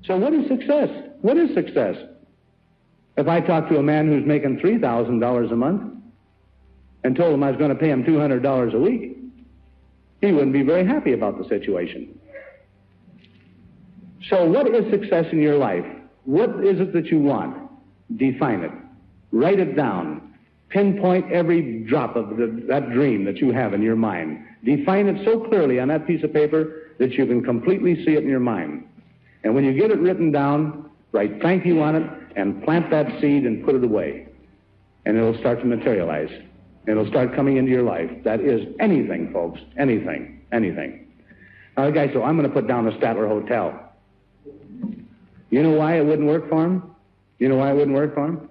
So what is success? What is success? If I talk to a man who's making $3,000 a month and told him I was going to pay him $200 a week, he wouldn't be very happy about the situation. So what is success in your life? What is it that you want? Define it. Write it down. Pinpoint every drop of that dream that you have in your mind. Define it so clearly on that piece of paper that you can completely see it in your mind. And when you get it written down, write thank you on it and plant that seed and put it away. And it'll start to materialize. It'll start coming into your life. That is anything, folks. Anything. Anything. Now, the guy said, I'm going to put down the Statler Hotel. You know why it wouldn't work for him? You know why it wouldn't work for him?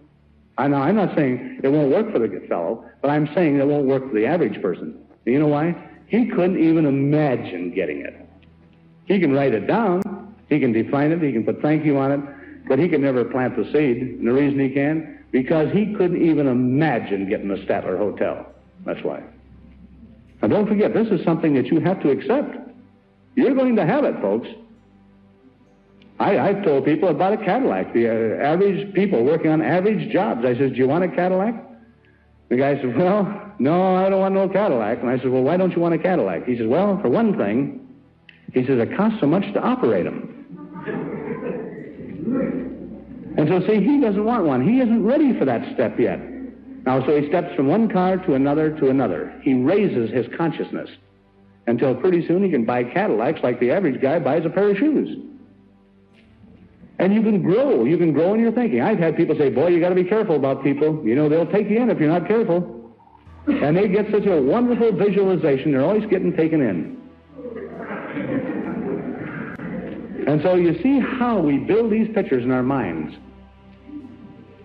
I'm not saying it won't work for the fellow, but I'm saying it won't work for the average person. You know why? He couldn't even imagine getting it. He can write it down, he can define it, he can put thank you on it, but he can never plant the seed. And the reason he can, because he couldn't even imagine getting the Statler Hotel. That's why. Now don't forget, this is something that you have to accept. You're going to have it, folks. I've told people about a Cadillac, the average people working on average jobs. I said, do you want a Cadillac? The guy said, well, no, I don't want no Cadillac. And I said, well, why don't you want a Cadillac? He says, well, for one thing, he says, it costs so much to operate them. And so, see, he doesn't want one. He isn't ready for that step yet. Now, so he steps from one car to another to another. He raises his consciousness until pretty soon he can buy Cadillacs like the average guy buys a pair of shoes. And you can grow. You can grow in your thinking. I've had people say, boy, you got to be careful about people. You know, they'll take you in if you're not careful. And they get such a wonderful visualization. They're always getting taken in. And so you see how we build these pictures in our minds.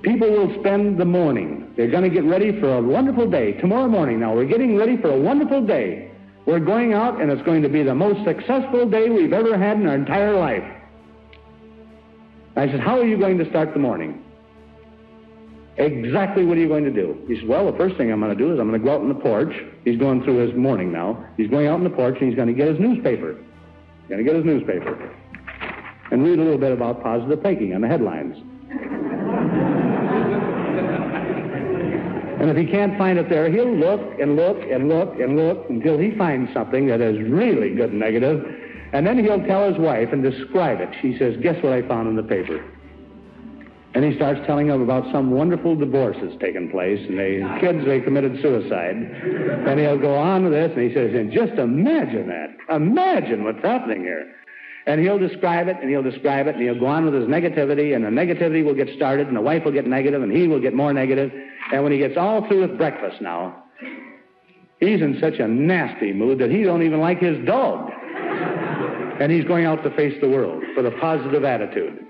People will spend the morning. They're going to get ready for a wonderful day. Tomorrow morning now, we're getting ready for a wonderful day. We're going out, and it's going to be the most successful day we've ever had in our entire life. I said, how are you going to start the morning? Exactly what are you going to do? He said, well, the first thing I'm going to do is I'm going to go out on the porch. He's going through his morning now. He's going out on the porch, and he's going to get his newspaper. He's going to get his newspaper and read a little bit about positive thinking on the headlines. And if he can't find it there, he'll look and look and look and look until he finds something that is really good and negative. And then he'll tell his wife and describe it. She says, guess what I found in the paper? And he starts telling them about some wonderful divorce that's taken place, and they committed suicide. And he'll go on with this, and he says, and just imagine that. Imagine what's happening here. And he'll describe it, and he'll describe it, and he'll go on with his negativity, and the negativity will get started, and the wife will get negative, and he will get more negative. And when he gets all through with breakfast now, he's in such a nasty mood that he don't even like his dog. And he's going out to face the world with a positive attitude.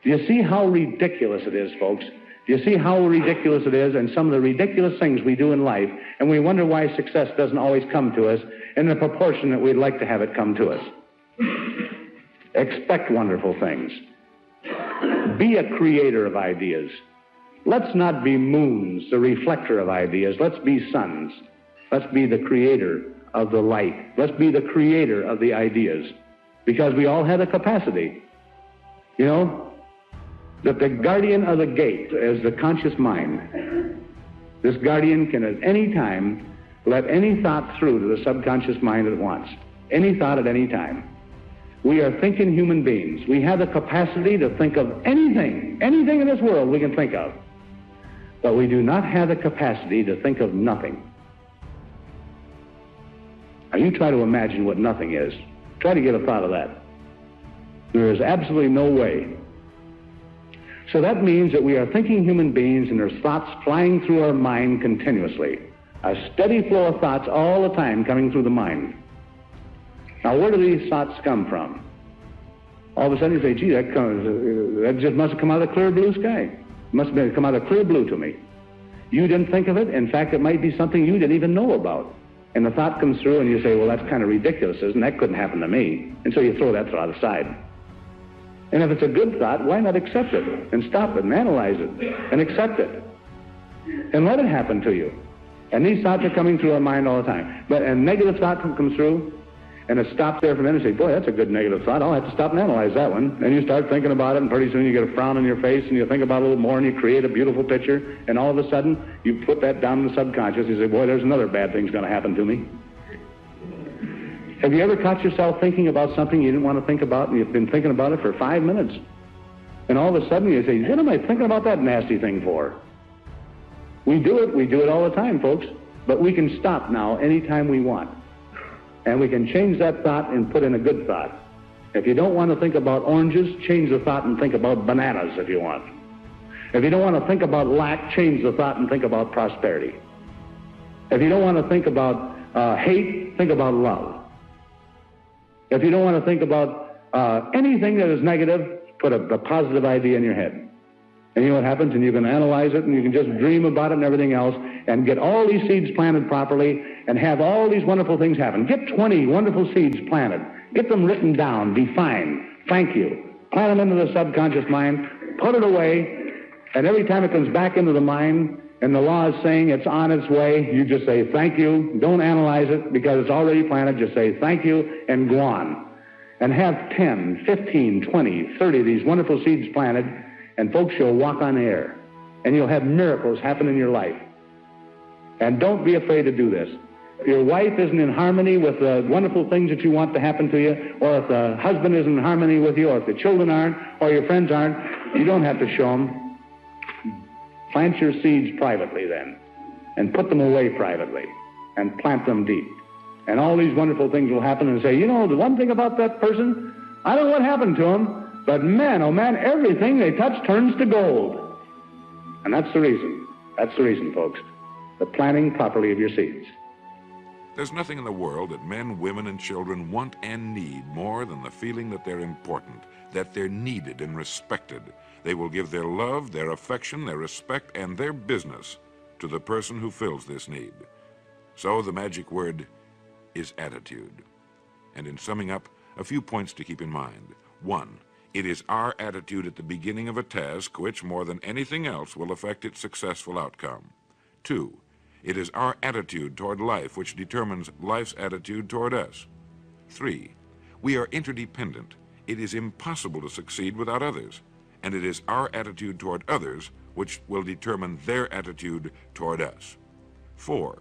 Do you see how ridiculous it is, folks? Do you see how ridiculous it is and some of the ridiculous things we do in life, and we wonder why success doesn't always come to us in the proportion that we'd like to have it come to us? Expect wonderful things. Be a creator of ideas. Let's not be moons, the reflector of ideas. Let's be suns. Let's be the creator of the light. Let's be the creator of the ideas, because we all have the capacity. You know, that the guardian of the gate is the conscious mind. This guardian can at any time let any thought through to the subconscious mind at once. Any thought at any time. We are thinking human beings. We have the capacity to think of anything in this world we can think of. But we do not have the capacity to think of nothing. Now you try to imagine what nothing is. Try to get a thought of that. There is absolutely no way. So that means that we are thinking human beings, and there's thoughts flying through our mind continuously. A steady flow of thoughts all the time coming through the mind. Now, where do these thoughts come from? All of a sudden you say, gee, that just must have come out of the clear blue sky. It must have come out of clear blue to me. You didn't think of it. In fact, it might be something you didn't even know about. And the thought comes through and you say, well, that's kind of ridiculous, isn't it? That couldn't happen to me. And so you throw that thought aside. And if it's a good thought, why not accept it and stop it and analyze it and accept it and let it happen to you? And these thoughts are coming through our mind all the time. But a negative thought comes through, and it stops there for a minute and say, boy, that's a good negative thought. I'll have to stop and analyze that one. And you start thinking about it, and pretty soon you get a frown on your face, and you think about it a little more, and you create a beautiful picture, and all of a sudden you put that down in the subconscious. You say, boy, there's another bad thing's going to happen to me. Have you ever caught yourself thinking about something you didn't want to think about, and you've been thinking about it for 5 minutes? And all of a sudden you say, what am I thinking about that nasty thing for? We do it all the time, folks. But we can stop now anytime we want. And we can change that thought and put in a good thought. If you don't want to think about oranges, change the thought and think about bananas if you want. If you don't want to think about lack, change the thought and think about prosperity. If you don't want to think about hate, think about love. If you don't want to think about anything that is negative, put a positive idea in your head. And you know what happens? And you can analyze it, and you can just dream about it and everything else, and get all these seeds planted properly, and have all these wonderful things happen. Get 20 wonderful seeds planted. Get them written down, defined. Thank you. Plant them into the subconscious mind. Put it away. And every time it comes back into the mind, and the law is saying it's on its way, you just say thank you. Don't analyze it because it's already planted. Just say thank you and go on. And have 10, 15, 20, 30 of these wonderful seeds planted, and folks, you'll walk on air, and you'll have miracles happen in your life. And don't be afraid to do this. If your wife isn't in harmony with the wonderful things that you want to happen to you, or if the husband isn't in harmony with you, or if the children aren't, or your friends aren't, you don't have to show them. Plant your seeds privately then, and put them away privately, and plant them deep. And all these wonderful things will happen, and say, you know, the one thing about that person, I don't know what happened to him, but man, oh man, everything they touch turns to gold. And that's the reason. That's the reason, folks. The planting properly of your seeds. There's nothing in the world that men, women, and children want and need more than the feeling that they're important, that they're needed and respected. They will give their love, their affection, their respect, and their business to the person who fills this need. So the magic word is attitude. And in summing up, a few points to keep in mind. 1, it is our attitude at the beginning of a task which, more than anything else, will affect its successful outcome. 2, it is our attitude toward life which determines life's attitude toward us. 3, we are interdependent. It is impossible to succeed without others. And it is our attitude toward others which will determine their attitude toward us. 4,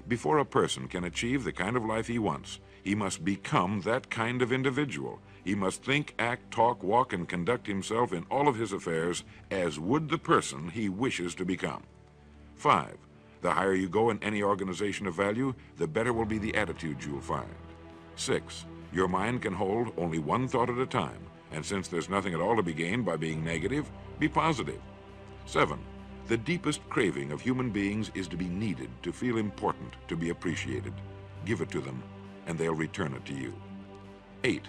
before a person can achieve the kind of life he wants, he must become that kind of individual. He must think, act, talk, walk, and conduct himself in all of his affairs as would the person he wishes to become. 5, the higher you go in any organization of value, the better will be the attitudes you'll find. 6, your mind can hold only one thought at a time, and since there's nothing at all to be gained by being negative, be positive. 7, the deepest craving of human beings is to be needed, to feel important, to be appreciated. Give it to them, and they'll return it to you. 8,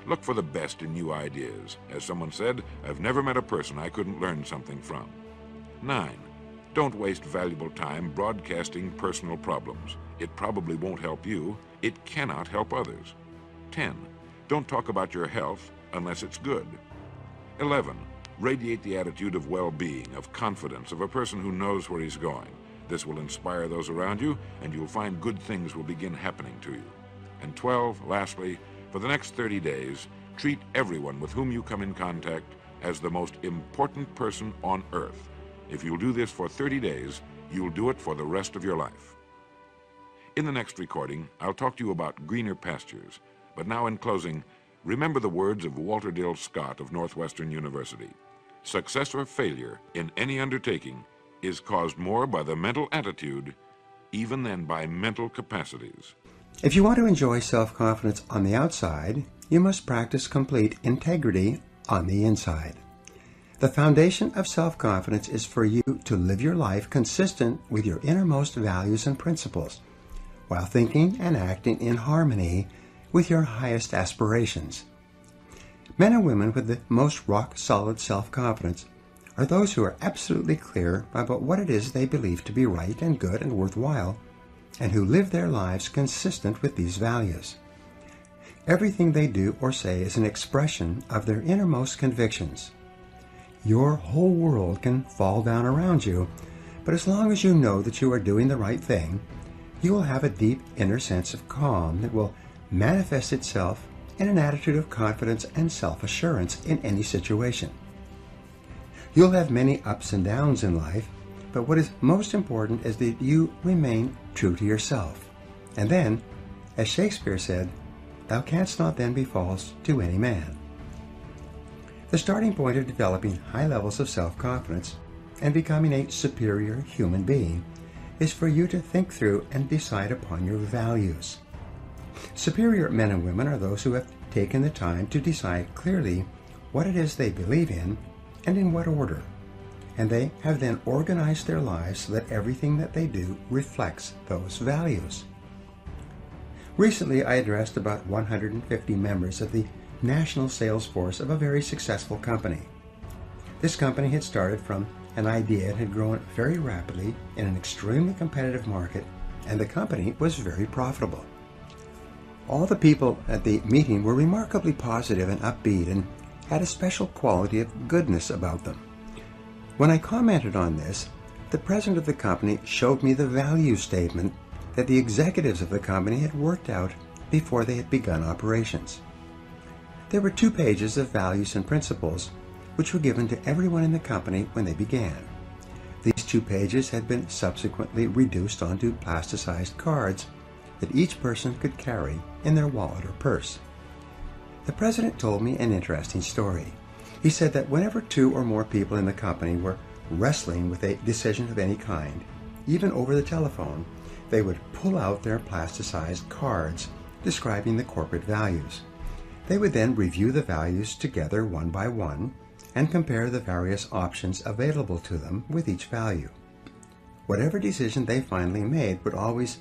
look for the best in new ideas. As someone said, I've never met a person I couldn't learn something from. 9, don't waste valuable time broadcasting personal problems. It probably won't help you. It cannot help others. 10, don't talk about your health unless it's good. 11, radiate the attitude of well-being, of confidence, of a person who knows where he's going. This will inspire those around you, and you'll find good things will begin happening to you. And 12, lastly, for the next 30 days, treat everyone with whom you come in contact as the most important person on earth. If you'll do this for 30 days, you'll do it for the rest of your life. In the next recording, I'll talk to you about greener pastures. But now in closing, remember the words of Walter Dill Scott of Northwestern University. Success or failure in any undertaking is caused more by the mental attitude even than by mental capacities. If you want to enjoy self-confidence on the outside, you must practice complete integrity on the inside. The foundation of self-confidence is for you to live your life consistent with your innermost values and principles, while thinking and acting in harmony with your highest aspirations. Men and women with the most rock-solid self-confidence are those who are absolutely clear about what it is they believe to be right and good and worthwhile, and who live their lives consistent with these values. Everything they do or say is an expression of their innermost convictions. Your whole world can fall down around you, but as long as you know that you are doing the right thing, you will have a deep inner sense of calm that will manifests itself in an attitude of confidence and self-assurance in any situation. You'll have many ups and downs in life, but what is most important is that you remain true to yourself. And then, as Shakespeare said, "Thou canst not then be false to any man." The starting point of developing high levels of self-confidence and becoming a superior human being is for you to think through and decide upon your values. Superior men and women are those who have taken the time to decide clearly what it is they believe in and in what order, and they have then organized their lives so that everything that they do reflects those values. Recently, I addressed about 150 members of the national sales force of a very successful company. This company had started from an idea and had grown very rapidly in an extremely competitive market, and the company was very profitable. All the people at the meeting were remarkably positive and upbeat and had a special quality of goodness about them. When I commented on this, the president of the company showed me the value statement that the executives of the company had worked out before they had begun operations. There were 2 pages of values and principles which were given to everyone in the company when they began. These 2 pages had been subsequently reduced onto plasticized cards that each person could carry in their wallet or purse. The president told me an interesting story. He said that whenever 2 or more people in the company were wrestling with a decision of any kind, even over the telephone, they would pull out their plasticized cards describing the corporate values. They would then review the values together one by one and compare the various options available to them with each value. Whatever decision they finally made would always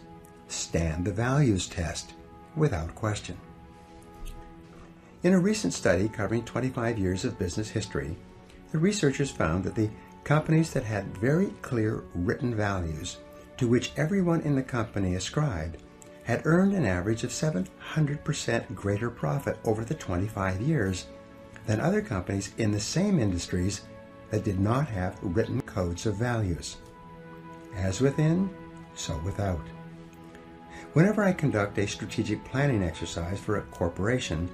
stand the values test without question. In a recent study covering 25 years of business history, the researchers found that the companies that had very clear written values to which everyone in the company ascribed had earned an average of 700% greater profit over the 25 years than other companies in the same industries that did not have written codes of values. As within, so without. Whenever I conduct a strategic planning exercise for a corporation,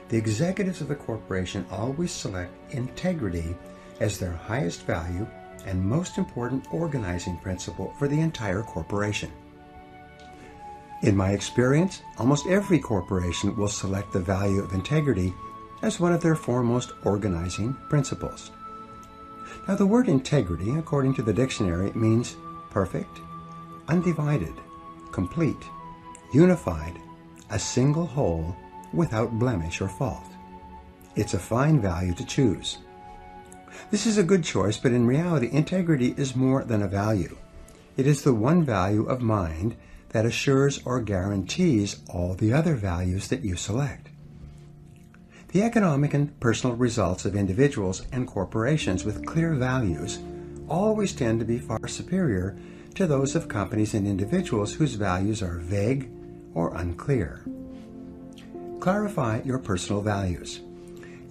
the executives of the corporation always select integrity as their highest value and most important organizing principle for the entire corporation. In my experience, almost every corporation will select the value of integrity as one of their foremost organizing principles. Now, the word integrity, according to the dictionary, means perfect, undivided, complete, unified, a single whole, without blemish or fault. It's a fine value to choose. This is a good choice, but in reality, integrity is more than a value. It is the one value of mind that assures or guarantees all the other values that you select. The economic and personal results of individuals and corporations with clear values always tend to be far superior to those of companies and individuals whose values are vague or unclear. Clarify your personal values.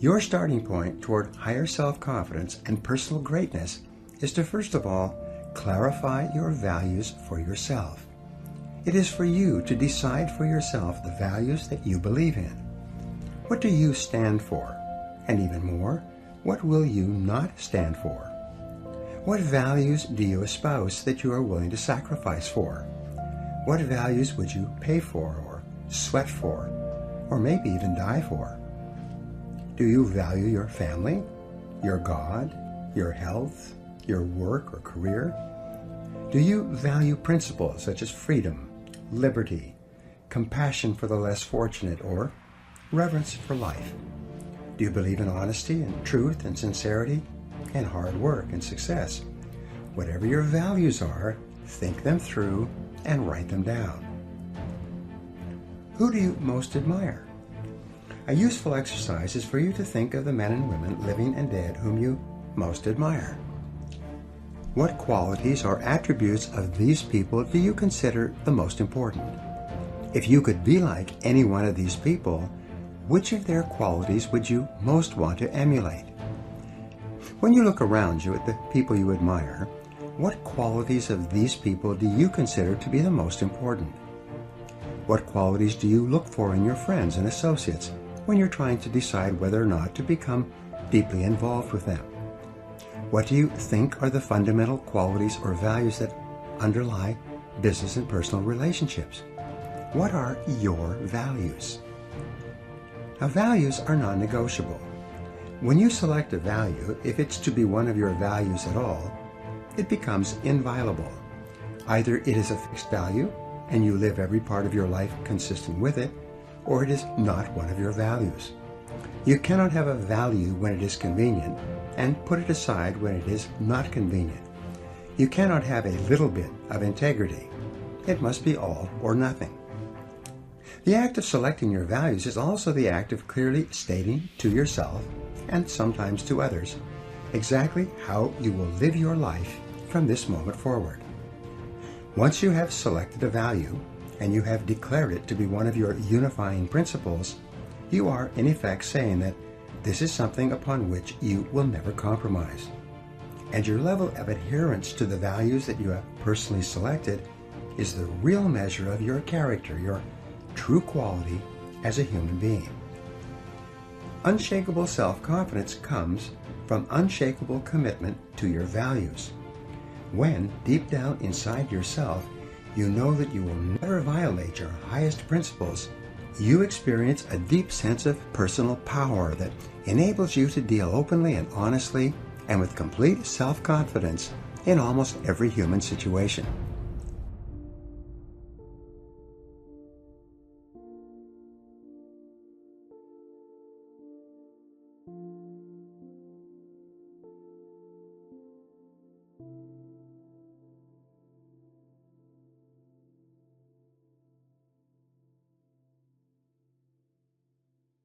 Your starting point toward higher self-confidence and personal greatness is to first of all clarify your values for yourself. It is for you to decide for yourself the values that you believe in. What do you stand for? And even more, what will you not stand for? What values do you espouse that you are willing to sacrifice for? What values would you pay for or sweat for, or maybe even die for? Do you value your family, your God, your health, your work or career? Do you value principles such as freedom, liberty, compassion for the less fortunate, or reverence for life? Do you believe in honesty and truth and sincerity and hard work and success? Whatever your values are, think them through and write them down. Who do you most admire? A useful exercise is for you to think of the men and women, living and dead, whom you most admire. What qualities or attributes of these people do you consider the most important? If you could be like any one of these people, which of their qualities would you most want to emulate? When you look around you at the people you admire, what qualities of these people do you consider to be the most important? What qualities do you look for in your friends and associates when you're trying to decide whether or not to become deeply involved with them? What do you think are the fundamental qualities or values that underlie business and personal relationships? What are your values? Now, values are non-negotiable. When you select a value, if it's to be one of your values at all, it becomes inviolable. Either it is a fixed value, and you live every part of your life consistent with it, or it is not one of your values. You cannot have a value when it is convenient, and put it aside when it is not convenient. You cannot have a little bit of integrity. It must be all or nothing. The act of selecting your values is also the act of clearly stating to yourself, and sometimes to others, exactly how you will live your life from this moment forward. Once you have selected a value, and you have declared it to be one of your unifying principles, you are in effect saying that this is something upon which you will never compromise. And your level of adherence to the values that you have personally selected is the real measure of your character, your true quality as a human being. Unshakable self-confidence comes from unshakable commitment to your values. When, deep down inside yourself, you know that you will never violate your highest principles, you experience a deep sense of personal power that enables you to deal openly and honestly and with complete self-confidence in almost every human situation.